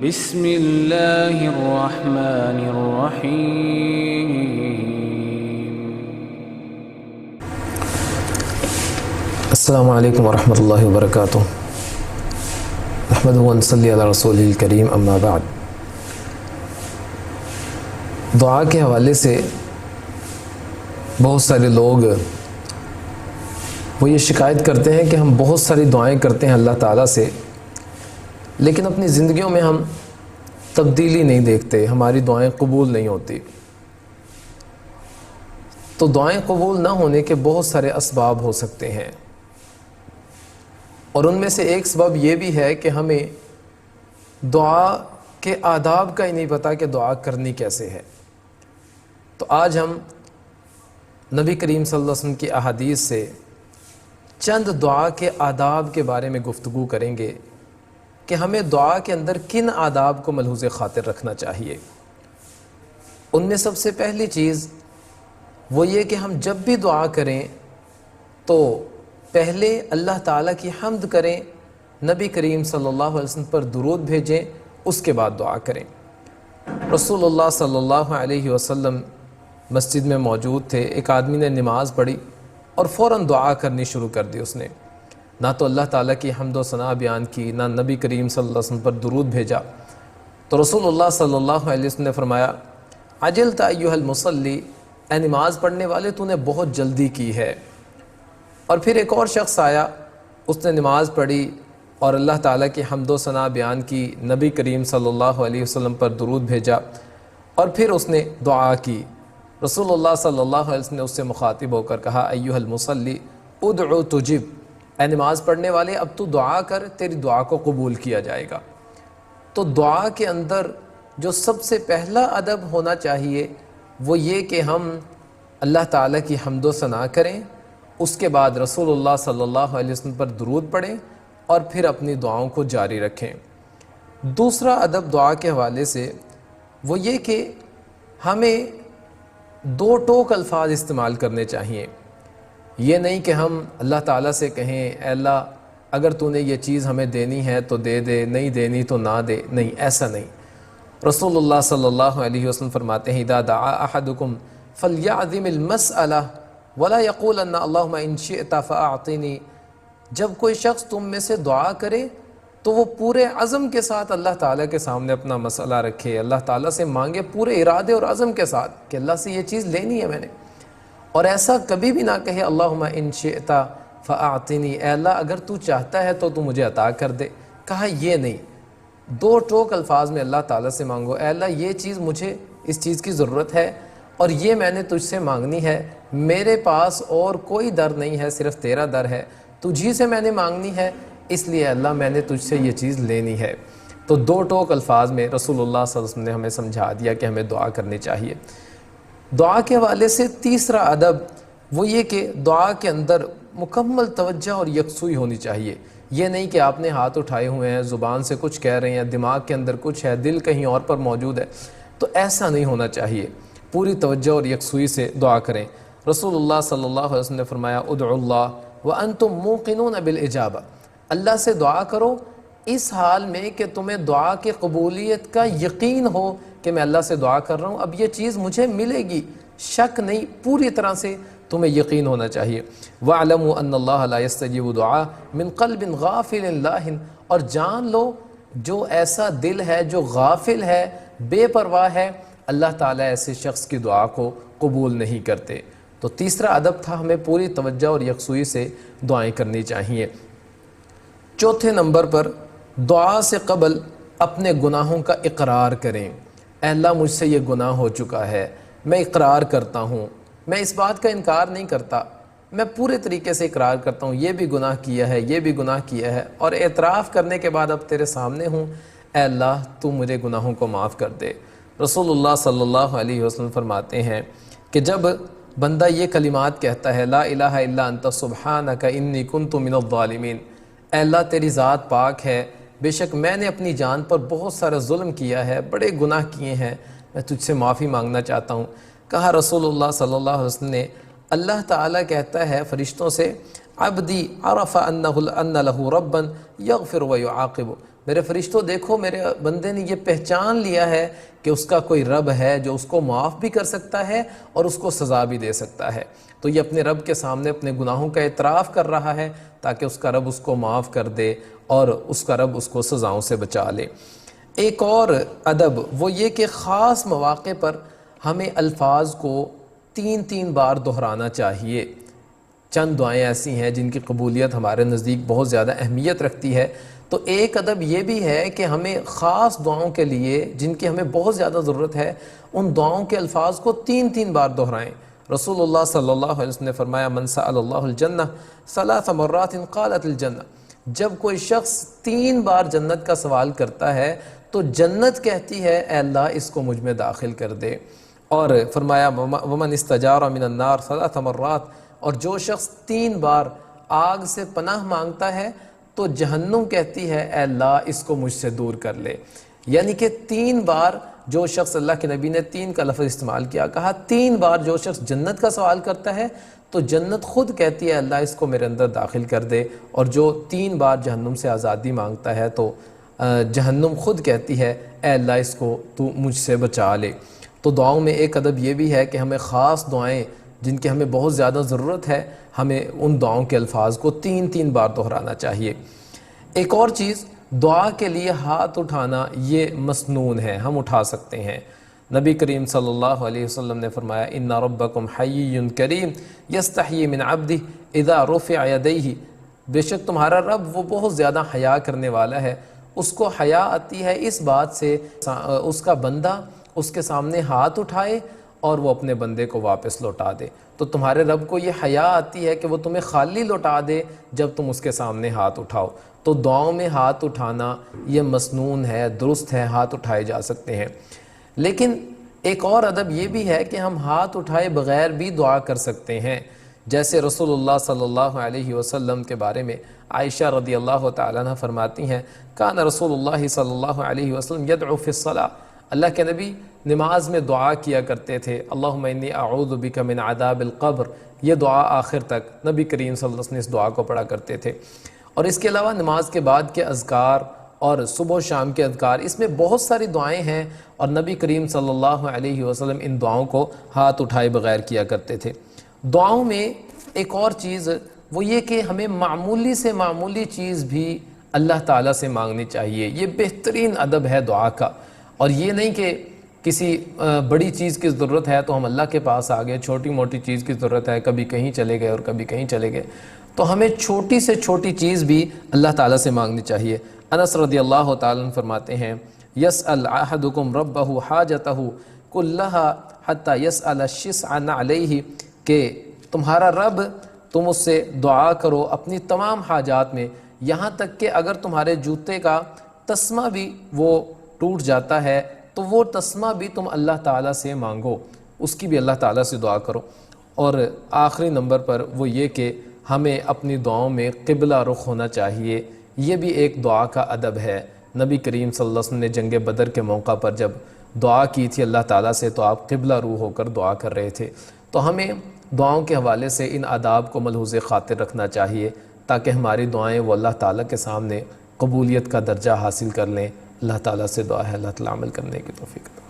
بسم اللہ الرحمن الرحیم السلام علیکم ورحمۃ اللہ وبرکاتہ۔ نحمدہ ونصلی علی رسولہ الکریم، اما بعد۔ دعا کے حوالے سے بہت سارے لوگ وہ یہ شکایت کرتے ہیں کہ ہم بہت ساری دعائیں کرتے ہیں اللہ تعالیٰ سے، لیکن اپنی زندگیوں میں ہم تبدیلی نہیں دیکھتے، ہماری دعائیں قبول نہیں ہوتی۔ تو دعائیں قبول نہ ہونے کے بہت سارے اسباب ہو سکتے ہیں، اور ان میں سے ایک سبب یہ بھی ہے کہ ہمیں دعا کے آداب کا ہی نہیں پتہ کہ دعا کرنی کیسے ہے۔ تو آج ہم نبی کریم صلی اللہ علیہ وسلم کی احادیث سے چند دعا کے آداب کے بارے میں گفتگو کریں گے کہ ہمیں دعا کے اندر کن آداب کو ملحوظ خاطر رکھنا چاہیے۔ ان میں سب سے پہلی چیز وہ یہ کہ ہم جب بھی دعا کریں تو پہلے اللہ تعالیٰ کی حمد کریں، نبی کریم صلی اللہ علیہ وسلم پر درود بھیجیں، اس کے بعد دعا کریں۔ رسول اللہ صلی اللہ علیہ وسلم مسجد میں موجود تھے، ایک آدمی نے نماز پڑھی اور فوراً دعا کرنی شروع کر دی۔ اس نے نہ تو اللہ تعالیٰ کی حمد و ثنا بیان کی، نہ نبی کریم صلی اللہ علیہ وسلم پر درود بھیجا۔ تو رسول اللہ صلی اللہ علیہ وسلم نے فرمایا، عجلت ایھا المصلی، اے نماز پڑھنے والے تو نے بہت جلدی کی ہے۔ اور پھر ایک اور شخص آیا، اس نے نماز پڑھی اور اللہ تعالیٰ کی حمد و ثنا بیان کی، نبی کریم صلی اللہ علیہ وسلم پر درود بھیجا، اور پھر اس نے دعا کی۔ رسول اللہ صلی اللہ علیہ وسلم نے اس سے مخاطب ہو کر کہا، ایھا المصلی ادعو تجب، اے نماز پڑھنے والے اب تو دعا کر، تیری دعا کو قبول کیا جائے گا۔ تو دعا کے اندر جو سب سے پہلا ادب ہونا چاہیے وہ یہ کہ ہم اللہ تعالیٰ کی حمد و ثنا کریں، اس کے بعد رسول اللہ صلی اللہ علیہ وسلم پر درود پڑھیں اور پھر اپنی دعاؤں کو جاری رکھیں۔ دوسرا ادب دعا کے حوالے سے وہ یہ کہ ہمیں دو ٹوک الفاظ استعمال کرنے چاہیے۔ یہ نہیں کہ ہم اللہ تعالیٰ سے کہیں، اے اللہ اگر تو نے یہ چیز ہمیں دینی ہے تو دے دے، نہیں دینی تو نہ دے، نہیں، ایسا نہیں۔ رسول اللہ صلی اللہ علیہ وسلم فرماتے ہیں، اذا دعا احدکم فلیعظم المسألہ ولا یقولن اللہم ان شئت فاعطنی، جب کوئی شخص تم میں سے دعا کرے تو وہ پورے عزم کے ساتھ اللہ تعالیٰ کے سامنے اپنا مسئلہ رکھے، اللہ تعالیٰ سے مانگے پورے ارادے اور عزم کے ساتھ کہ اللہ سے یہ چیز لینی ہے میں نے، اور ایسا کبھی بھی نہ کہے اللہم ان شئت فاعطنی، اے اللہ اگر تو چاہتا ہے تو مجھے عطا کر دے۔ کہا یہ نہیں، دو ٹوک الفاظ میں اللہ تعالیٰ سے مانگو، اے اللہ یہ چیز مجھے اس چیز کی ضرورت ہے اور یہ میں نے تجھ سے مانگنی ہے، میرے پاس اور کوئی در نہیں ہے، صرف تیرا در ہے، تجھی سے میں نے مانگنی ہے، اس لیے اللہ میں نے تجھ سے یہ چیز لینی ہے۔ تو دو ٹوک الفاظ میں رسول اللہ صلی اللہ علیہ وسلم نے ہمیں سمجھا دیا کہ ہمیں دعا کرنی چاہیے۔ دعا کے حوالے سے تیسرا ادب وہ یہ کہ دعا کے اندر مکمل توجہ اور یکسوئی ہونی چاہیے۔ یہ نہیں کہ آپ نے ہاتھ اٹھائے ہوئے ہیں، زبان سے کچھ کہہ رہے ہیں، دماغ کے اندر کچھ ہے، دل کہیں اور پر موجود ہے، تو ایسا نہیں ہونا چاہیے۔ پوری توجہ اور یکسوئی سے دعا کریں۔ رسول اللہ صلی اللہ علیہ وسلم نے فرمایا، ادعوا اللہ وانتم موقنون بالاجابہ، اللہ سے دعا کرو اس حال میں کہ تمہیں دعا کی قبولیت کا یقین ہو کہ میں اللہ سے دعا کر رہا ہوں، اب یہ چیز مجھے ملے گی، شک نہیں، پوری طرح سے تمہیں یقین ہونا چاہیے۔ وَاعْلَمُوا أَنَّ اللَّهَ لَا يَسْتَجِيبُ دُعَاءَ مِنْ قَلْبٍ غَافِلٍ لَاهٍ، اور جان لو جو ایسا دل ہے جو غافل ہے، بے پرواہ ہے، اللہ تعالیٰ ایسے شخص کی دعا کو قبول نہیں کرتے۔ تو تیسرا ادب تھا ہمیں پوری توجہ اور یکسوئی سے دعائیں کرنی چاہیے۔ چوتھے نمبر پر دعا سے قبل اپنے گناہوں کا اقرار کریں۔ اے اللہ مجھ سے یہ گناہ ہو چکا ہے، میں اقرار کرتا ہوں، میں اس بات کا انکار نہیں کرتا، میں پورے طریقے سے اقرار کرتا ہوں یہ بھی گناہ کیا ہے، یہ بھی گناہ کیا ہے، اور اعتراف کرنے کے بعد اب تیرے سامنے ہوں، اے اللہ تو میرے گناہوں کو معاف کر دے۔ رسول اللہ صلی اللہ علیہ وسلم فرماتے ہیں کہ جب بندہ یہ کلمات کہتا ہے، لا الہ الا انت سبحانک انی کنت من الظالمین، اے اللہ تیری ذات پاک ہے، بے شک میں نے اپنی جان پر بہت سارا ظلم کیا ہے، بڑے گناہ کیے ہیں، میں تجھ سے معافی مانگنا چاہتا ہوں۔ کہا رسول اللہ صلی اللہ علیہ وسلم نے، اللہ تعالیٰ کہتا ہے فرشتوں سے، عبدی عرف ان لہ ربا یغفر ویعاقب، میرے فرشتوں دیکھو میرے بندے نے یہ پہچان لیا ہے کہ اس کا کوئی رب ہے جو اس کو معاف بھی کر سکتا ہے اور اس کو سزا بھی دے سکتا ہے. تو یہ اپنے رب کے سامنے اپنے گناہوں کا اعتراف کر رہا ہے تاکہ اس کا رب اس کو معاف کر دے اور اس کا رب اس کو سزاؤں سے بچا لے. ایک اور ادب وہ یہ کہ خاص مواقع پر ہمیں الفاظ کو 3 بار دہرانا چاہیے. چند دعائیں ایسی ہیں جن کی قبولیت ہمارے نزدیک بہت زیادہ اہمیت رکھتی ہے. تو ایک ادب یہ بھی ہے کہ ہمیں خاص دعاؤں کے لیے جن کی ہمیں بہت زیادہ ضرورت ہے ان دعاؤں کے الفاظ کو 3 بار دہرائیں. رسول اللہ صلی اللہ علیہ وسلم نے فرمایا من سأل اللہ الجنہ 3 مرات قالت الجنہ. جب کوئی شخص 3 بار جنت کا سوال کرتا ہے تو جنت کہتی ہے اے اللہ اس کو مجھ میں داخل کر دے. اور فرمایا ومن استجار من النار 3 مرات. اور جو شخص 3 بار آگ سے پناہ مانگتا ہے تو جہنم کہتی ہے اے اللہ اس کو مجھ سے دور کر لے. یعنی کہ 3 بار جو شخص، اللہ کے نبی نے 3 کا لفظ استعمال کیا، کہا 3 بار جو شخص جنت کا سوال کرتا ہے تو جنت خود کہتی ہے اللہ اس کو میرے اندر داخل کر دے. اور جو 3 بار جہنم سے آزادی مانگتا ہے تو جہنم خود کہتی ہے اے اللہ اس کو تو مجھ سے بچا لے. تو دعاؤں میں ایک ادب یہ بھی ہے کہ ہمیں خاص دعائیں جن کی ہمیں بہت زیادہ ضرورت ہے ہمیں ان دعاؤں کے الفاظ کو 3 بار دہرانا چاہیے. ایک اور چیز، دعا کے لیے ہاتھ اٹھانا یہ مسنون ہے، ہم اٹھا سکتے ہیں. نبی کریم صلی اللہ علیہ وسلم نے فرمایا ان ربکم حی کریم یستحیی من عبدہ اذا رفع یدیہ. بے شک تمہارا رب وہ بہت زیادہ حیا کرنے والا ہے، اس کو حیا آتی ہے اس بات سے اس کا بندہ اس کے سامنے ہاتھ اٹھائے اور وہ اپنے بندے کو واپس لوٹا دے. تو تمہارے رب کو یہ حیا آتی ہے کہ وہ تمہیں خالی لوٹا دے جب تم اس کے سامنے ہاتھ اٹھاؤ. تو دعاؤں میں ہاتھ اٹھانا یہ مسنون ہے، درست ہے، ہاتھ اٹھائے جا سکتے ہیں. لیکن ایک اور ادب یہ بھی ہے کہ ہم ہاتھ اٹھائے بغیر بھی دعا کر سکتے ہیں. جیسے رسول اللہ صلی اللہ علیہ وسلم کے بارے میں عائشہ رضی اللہ تعالیٰ عنہ فرماتی ہیں کان رسول اللہ صلی اللہ علیہ وسلم یدعو فی الصلاۃ. اللہ کے نبی نماز میں دعا کیا کرتے تھے اللہم انی اعوذ بک من عذاب القبر. یہ دعا آخر تک نبی کریم صلی اللہ علیہ وسلم اس دعا کو پڑھا کرتے تھے. اور اس کے علاوہ نماز کے بعد کے اذکار اور صبح و شام کے اذکار، اس میں بہت ساری دعائیں ہیں اور نبی کریم صلی اللہ علیہ وسلم ان دعاؤں کو ہاتھ اٹھائے بغیر کیا کرتے تھے. دعاؤں میں ایک اور چیز وہ یہ کہ ہمیں معمولی سے معمولی چیز بھی اللہ تعالیٰ سے مانگنی چاہیے. یہ بہترین ادب ہے دعا کا. اور یہ نہیں کہ کسی بڑی چیز کی ضرورت ہے تو ہم اللہ کے پاس آ گئے، چھوٹی موٹی چیز کی ضرورت ہے کبھی کہیں چلے گئے اور کبھی کہیں چلے گئے. تو ہمیں چھوٹی سے چھوٹی چیز بھی اللہ تعالیٰ سے مانگنی چاہیے. انس رضی اللہ تعالیٰ عنہ فرماتے ہیں یسأل احدکم ربہ حاجتہ کلہا حتی یسأل الشسع علیہ، کہ تمہارا رب تم اس سے دعا کرو اپنی تمام حاجات میں، یہاں تک کہ اگر تمہارے جوتے کا تسمہ بھی وہ ٹوٹ جاتا ہے تو وہ تسمہ بھی تم اللہ تعالیٰ سے مانگو، اس کی بھی اللہ تعالیٰ سے دعا کرو. اور آخری نمبر پر وہ یہ کہ ہمیں اپنی دعاؤں میں قبلہ رخ ہونا چاہیے. یہ بھی ایک دعا کا ادب ہے. نبی کریم صلی اللہ علیہ وسلم نے جنگ بدر کے موقع پر جب دعا کی تھی اللہ تعالیٰ سے تو آپ قبلہ رو ہو کر دعا کر رہے تھے. تو ہمیں دعاؤں کے حوالے سے ان آداب کو ملحوظ خاطر رکھنا چاہیے تاکہ ہماری دعائیں وہ اللہ تعالیٰ کے سامنے قبولیت کا درجہ حاصل کر لیں. اللہ تعالیٰ سے دعا ہے اللہ تعالیٰ عمل کرنے کی توفیق دے.